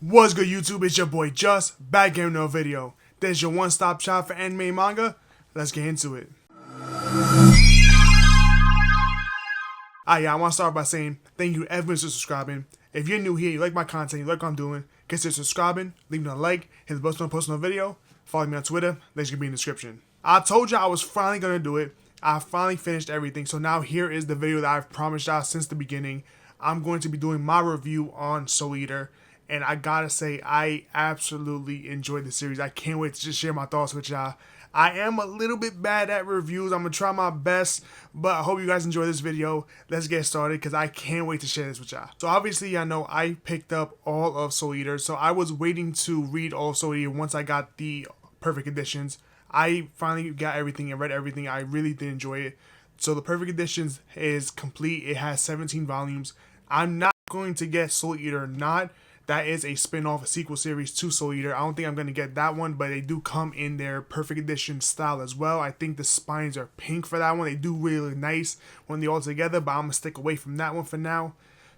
What's good, YouTube? It's your boy Just, back here with another video. This is your one-stop shop for anime and manga. Let's get into it. I want to start by saying thank you everyone for subscribing. If you're new here, you like my content, you like what I'm doing, consider subscribing, leaving a like, hit the bell to post a video, follow me on Twitter, links can be in the description. I told you I was finally going to do it. I finally finished everything, so now here is the video that I've promised y'all since the beginning. I'm going to be doing my review on Soul Eater. And I gotta say, I absolutely enjoyed the series. I can't wait to just share my thoughts with y'all. I am a little bit bad at reviews. I'm gonna try my best, but I hope you guys enjoy this video. Let's get started because I can't wait to share this with y'all. So obviously, I know I picked up all of Soul Eater, so I was waiting to read all of Soul Eater once I got the perfect editions. I finally got everything and read everything. I really did enjoy it. So the perfect editions is complete. It has 17 volumes. I'm not going to get Soul Eater not. That is a spin-off, a sequel series to Soul Eater. I don't think I'm going to get that one, but they do come in their perfect edition style as well. I think the spines are pink for that one. They do really nice when they're all together, but I'm going to stick away from that one for now.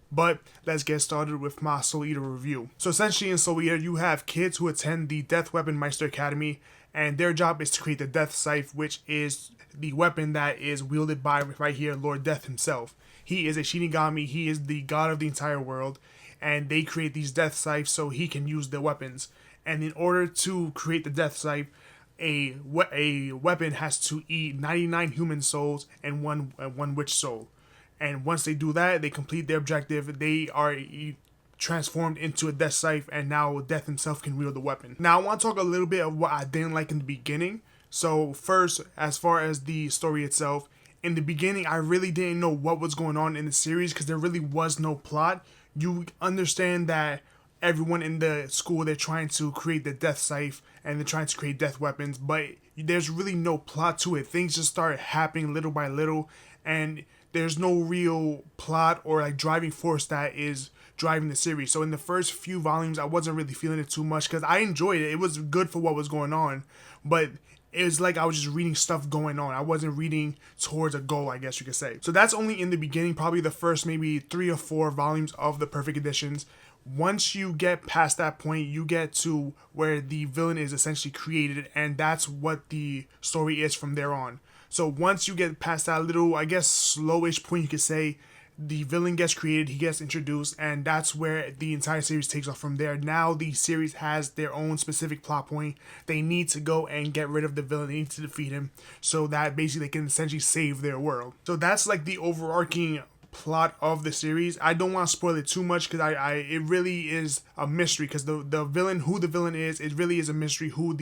But let's get started with my Soul Eater review. So essentially in Soul Eater, you have kids who attend the Death Weapon Meister Academy, and their job is to create the Death Scythe, which is the weapon that is wielded by, right here, Lord Death himself. He is a Shinigami. He is the god of the entire world. And they create these death scythes so he can use the weapons. And in order to create the death scythe, a weapon has to eat 99 human souls and one witch soul. And once they do that, they complete their objective. They are transformed into a death scythe, and now Death himself can wield the weapon. Now I want to talk a little bit of what I didn't like in the beginning. So first, as far as the story itself, in the beginning, I really didn't know what was going on in the series because there really was no plot. You understand that everyone in the school, they're trying to create the death scythe and they're trying to create death weapons, but there's really no plot to it. Things just start happening little by little, and there's no real plot or like driving force that is driving the series. So in the first few volumes, I wasn't really feeling it too much because I enjoyed it. It was good for what was going on, but it was like I was just reading stuff going on. I wasn't reading towards a goal, I guess you could say. So that's only in the beginning, probably the first maybe 3 or 4 volumes of the perfect editions. Once you get past that point, you get to where the villain is essentially created, and that's what the story is from there on. So once you get past that little, I guess, slowish point, you could say, the villain gets created, he gets introduced, and that's where the entire series takes off from there. Now the series has their own specific plot point. They need to go and get rid of the villain. They need to defeat him so that basically they can essentially save their world. So that's like the overarching plot of the series. I don't want to spoil it too much because it really is a mystery because the villain, who the villain is, it really is a mystery who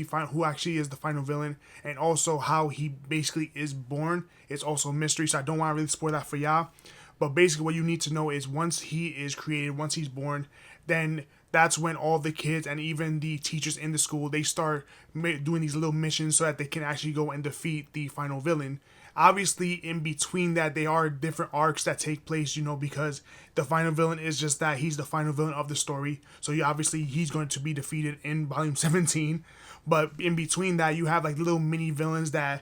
actually is the final villain, and also how he basically is born. It's also a mystery, so I don't want to really spoil that for y'all. But basically what you need to know is once he is created, once he's born, then that's when all the kids and even the teachers in the school, they start doing these little missions so that they can actually go and defeat the final villain. Obviously, in between that, there are different arcs that take place, because the final villain is just that. He's the final villain of the story. So obviously, he's going to be defeated in volume 17. But in between that, you have like little mini villains that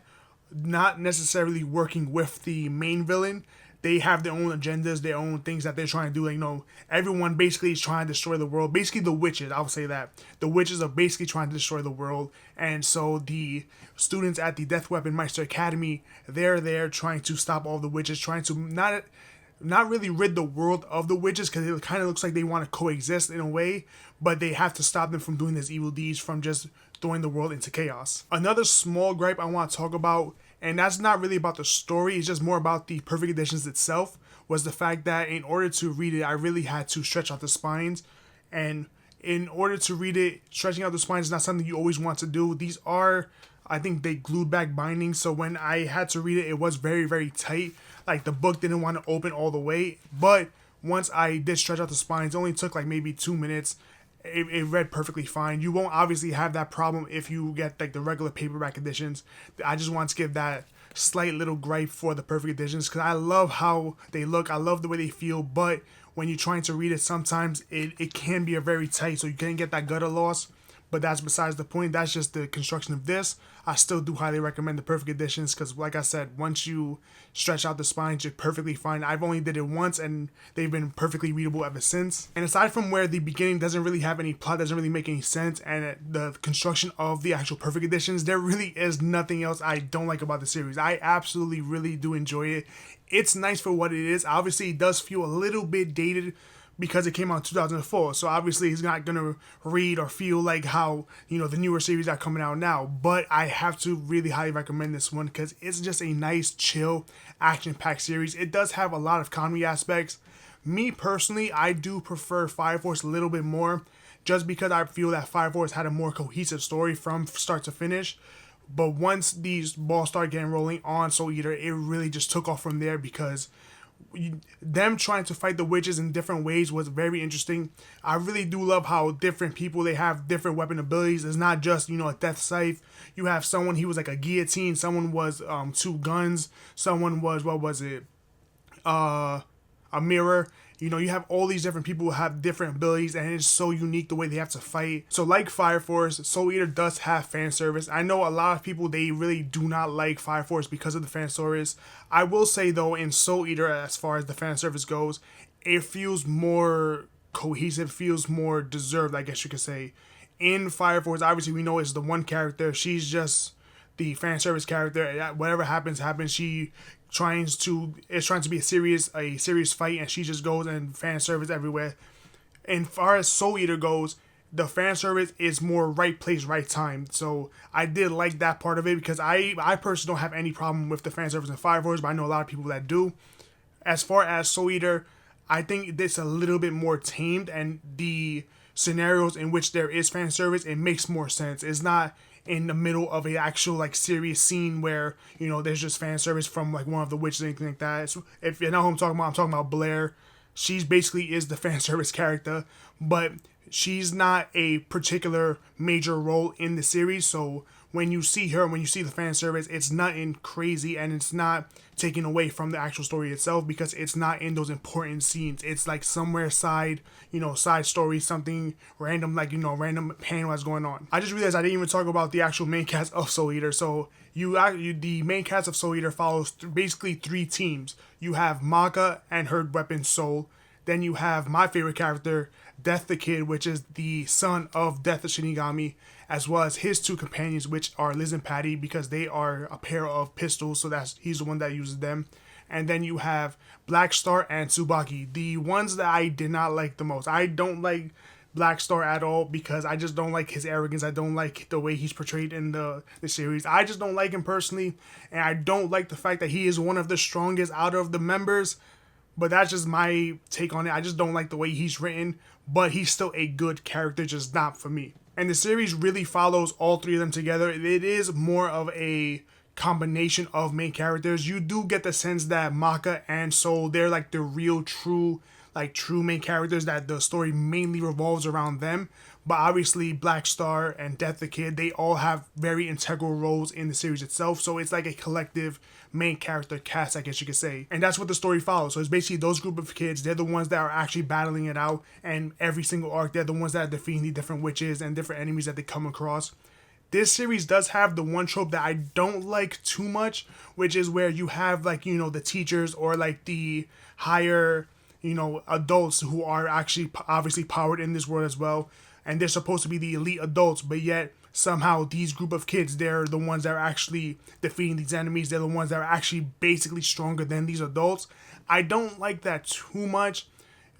not necessarily working with the main villain. They have their own agendas, their own things that they're trying to do. Like, everyone basically is trying to destroy the world. Basically, the witches, I'll say that. The witches are basically trying to destroy the world. And so the students at the Death Weapon Meister Academy, they're there trying to stop all the witches, trying to not really rid the world of the witches because it kind of looks like they want to coexist in a way, but they have to stop them from doing these evil deeds, from just throwing the world into chaos. Another small gripe I want to talk about, and that's not really about the story, it's just more about the perfect editions itself, was the fact that in order to read it, I really had to stretch out the spines. And in order to read it, stretching out the spines is not something you always want to do. These are, I think, they glued back bindings, so when I had to read it, it was very, very tight. Like, the book didn't want to open all the way, but once I did stretch out the spines, it only took like maybe 2 minutes. It read perfectly fine. You won't obviously have that problem if you get like the regular paperback editions. I just want to give that slight little gripe for the perfect editions because I love how they look. I love the way they feel, but when you're trying to read it, sometimes it can be a very tight, so you can get that gutter loss. but that's besides the point. That's just the construction of this. I still do highly recommend the Perfect Editions because, like I said, once you stretch out the spines, you're perfectly fine. I've only did it once, and they've been perfectly readable ever since. And aside from where the beginning doesn't really have any plot, doesn't really make any sense, and the construction of the actual Perfect Editions, there really is nothing else I don't like about the series. I absolutely really do enjoy it. It's nice for what it is. Obviously, it does feel a little bit dated because it came out in 2004. So obviously he's not going to read or feel like how, the newer series are coming out now. But I have to really highly recommend this one because it's just a nice, chill, action-packed series. It does have a lot of comedy aspects. Me personally, I do prefer Fire Force a little bit more just because I feel that Fire Force had a more cohesive story from start to finish. But once these balls started getting rolling on Soul Eater, it really just took off from there because them trying to fight the witches in different ways was very interesting. I really do love how different people, they have different weapon abilities. It's not just, a death scythe. You have someone, he was like a guillotine. Someone was 2 guns. Someone was, what was it? A mirror. You have all these different people who have different abilities, and it's so unique the way they have to fight. So like Fire Force, Soul Eater does have fan service. I know a lot of people, they really do not like Fire Force because of the fan service. I will say though, in Soul Eater, as far as the fan service goes, it feels more cohesive, feels more deserved, I guess you could say. In Fire Force, obviously we know it's the one character. She's just the fan service character. Whatever happens. She trying to be a serious fight, and she just goes and fan service everywhere. And far as Soul Eater goes, the fan service is more right place, right time. So I did like that part of it because I personally don't have any problem with the fan service in Fire Force, but I know a lot of people that do. As far as Soul Eater, I think it's a little bit more tamed, and the scenarios in which there is fan service, it makes more sense. It's not in the middle of a actual like serious scene where there's just fan service from like one of the witches or anything like that. So if you know who I'm talking about Blair. She's basically is the fan service character, but she's not a particular major role in the series. So when you see her, when you see the fan service, it's nothing crazy, and it's not taken away from the actual story itself because it's not in those important scenes. It's like somewhere side story, something random, like, random panel that's going on. I just realized I didn't even talk about the actual main cast of Soul Eater. So the main cast of Soul Eater follows basically 3 teams. You have Manga and her weapon Soul. Then you have my favorite character, Death the Kid, which is the son of Death the Shinigami, as well as his 2 companions, which are Liz and Patty, because they are a pair of pistols, so he's the one that uses them. And then you have Black Star and Tsubaki, the ones that I did not like the most. I don't like Black Star at all because I just don't like his arrogance. I don't like the way he's portrayed in the series. I just don't like him personally, and I don't like the fact that he is one of the strongest out of the members. But that's just my take on it. I just don't like the way he's written, but he's still a good character, just not for me. And the series really follows all 3 of them together. It is more of a combination of main characters. You do get the sense that Maka and Soul, they're like the real true main characters, that the story mainly revolves around them. But obviously Black Star and Death the Kid, they all have very integral roles in the series itself. So it's like a collective main character cast, I guess you could say. And that's what the story follows. So it's basically those group of kids, they're the ones that are actually battling it out. And every single arc, they're the ones that are defeating the different witches and different enemies that they come across. This series does have the one trope that I don't like too much, which is where you have like, the teachers or like the higher, adults who are actually obviously powered in this world as well. And they're supposed to be the elite adults, but yet somehow these group of kids, they're the ones that are actually defeating these enemies. They're the ones that are actually basically stronger than these adults. I don't like that too much,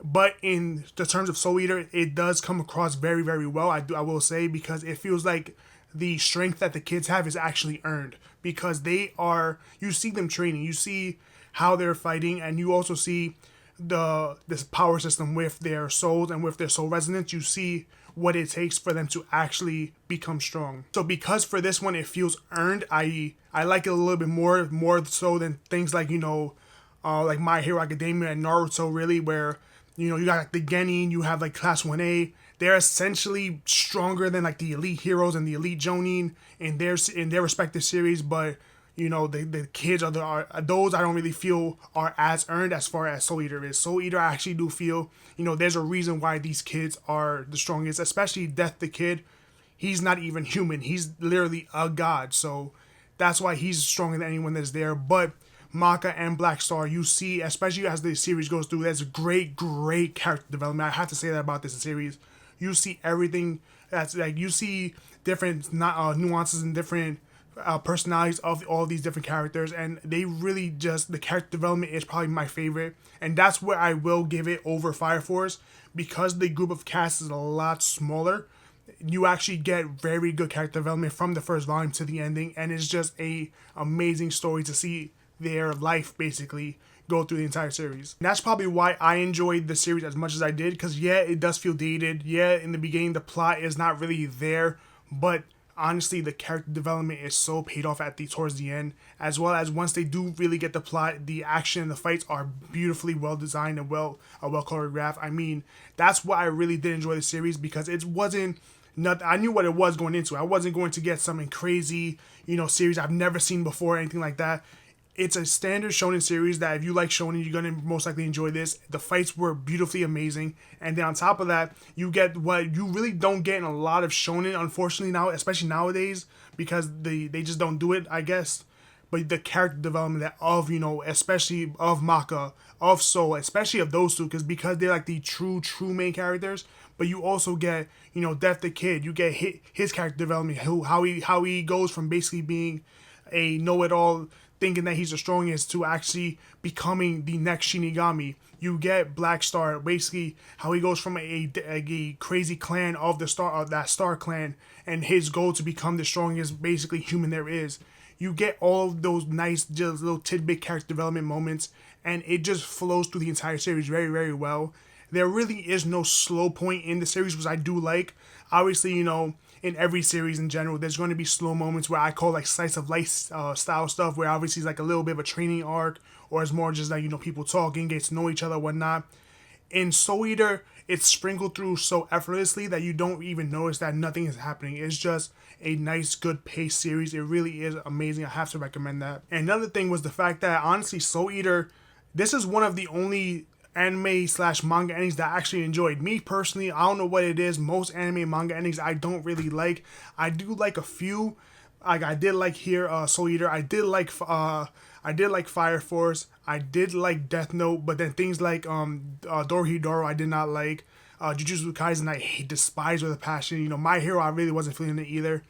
but in the terms of Soul Eater, it does come across very, very well. I will say, because it feels like the strength that the kids have is actually earned, because you see them training, you see how they're fighting, and you also see this power system with their souls and with their soul resonance. You see what it takes for them to actually become strong. So because for this one it feels earned, I like it a little bit more so than things like like My Hero Academia and Naruto, really, where you got like the Genin, you have like Class 1A. They're essentially stronger than like the elite heroes and the elite Jonin in their respective series, but the kids are those I don't really feel are as earned as far as Soul Eater is. Soul Eater, I actually do feel, there's a reason why these kids are the strongest, especially Death the Kid. he's not even human. He's literally a god. So that's why he's stronger than anyone that's there. But Maka and Black Star, you see, especially as the series goes through, there's great character development. I have to say that about this series. You see everything that's like, you see different nuances and different personalities of all these different characters, and they really just, the character development is probably my favorite, and that's where I will give it over Fire Force, because the group of cast is a lot smaller. You actually get very good character development from the first volume to the ending, and it's just a amazing story to see their life basically go through the entire series. And that's probably why I enjoyed the series as much as I did, because yeah, it does feel dated. Yeah, in the beginning the plot is not really there, but honestly the character development is so paid off towards the end, as well as once they do really get the plot, the action and the fights are beautifully well designed and well choreographed. I mean, that's why I really did enjoy the series, because it wasn't nothing. I knew what it was going into. I wasn't going to get something crazy, series I've never seen before or anything like that. It's a standard shonen series that if you like shonen, you're gonna most likely enjoy this. The fights were beautifully amazing, and then on top of that, you get what you really don't get in a lot of shonen, unfortunately now, especially nowadays, because they just don't do it, I guess. But the character development of, especially of Maka, of Soul, especially of those two, because they're like the true main characters. But you also get, Death the Kid. You get his character development, how he goes from basically being a know-it-all, thinking that he's the strongest, to actually becoming the next Shinigami. You get Black Star, basically how he goes from a crazy clan of that Star clan, and his goal to become the strongest basically human there is. You get all of those nice just little tidbit character development moments, and it just flows through the entire series very, very well. There really is no slow point in the series, which I do like. Obviously, in every series in general, there's going to be slow moments where I call like slice of life style stuff, where obviously it's like a little bit of a training arc, or it's more just like, people talking, get to know each other, whatnot. In Soul Eater, it's sprinkled through so effortlessly that you don't even notice that nothing is happening. It's just a nice, good pace series. It really is amazing. I have to recommend that. And another thing was the fact that, honestly, Soul Eater, this is one of the only anime/manga endings that I actually enjoyed. Me personally, I don't know what it is. Most anime and manga endings I don't really like. I do like a few. Like I did like here, Soul Eater. I did like Fire Force. I did like Death Note, but then things like Dorohedoro I did not like. Jujutsu Kaisen I despise with a passion. My Hero I really wasn't feeling it either.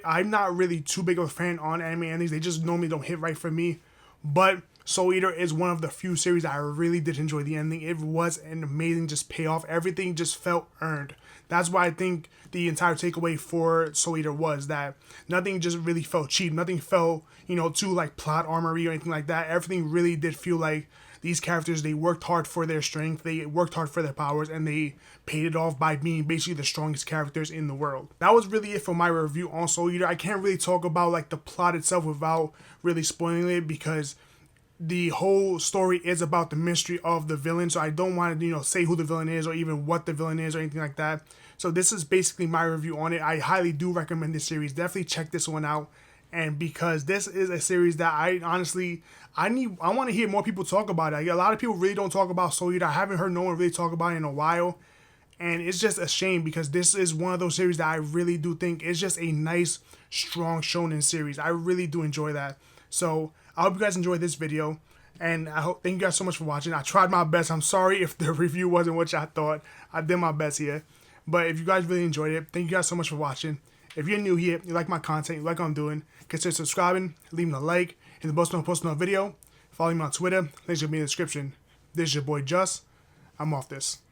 I'm not really too big of a fan on anime endings. They just normally don't hit right for me. But Soul Eater is one of the few series I really did enjoy the ending. It was an amazing just payoff. Everything just felt earned. That's why I think the entire takeaway for Soul Eater was that nothing just really felt cheap. Nothing felt, too like plot armory or anything like that. Everything really did feel like these characters, they worked hard for their strength, they worked hard for their powers, and they paid it off by being basically the strongest characters in the world. That was really it for my review on Soul Eater. I can't really talk about like the plot itself without really spoiling it, because the whole story is about the mystery of the villain, so I don't want to, say who the villain is or even what the villain is or anything like that. So this is basically my review on it. I highly do recommend this series. Definitely check this one out. And because this is a series that I honestly, I want to hear more people talk about it. A lot of people really don't talk about Soul Eater. I haven't heard no one really talk about it in a while. And it's just a shame, because this is one of those series that I really do think is just a nice, strong shonen series. I really do enjoy that. So I hope you guys enjoyed this video, and thank you guys so much for watching. I tried my best. I'm sorry if the review wasn't what y'all thought. I did my best here. But if you guys really enjoyed it, thank you guys so much for watching. If you're new here, you like my content, you like what I'm doing, consider subscribing, leaving a like, and the most post on a video. Follow me on Twitter. Links will be in the description. This is your boy Just. I'm off this.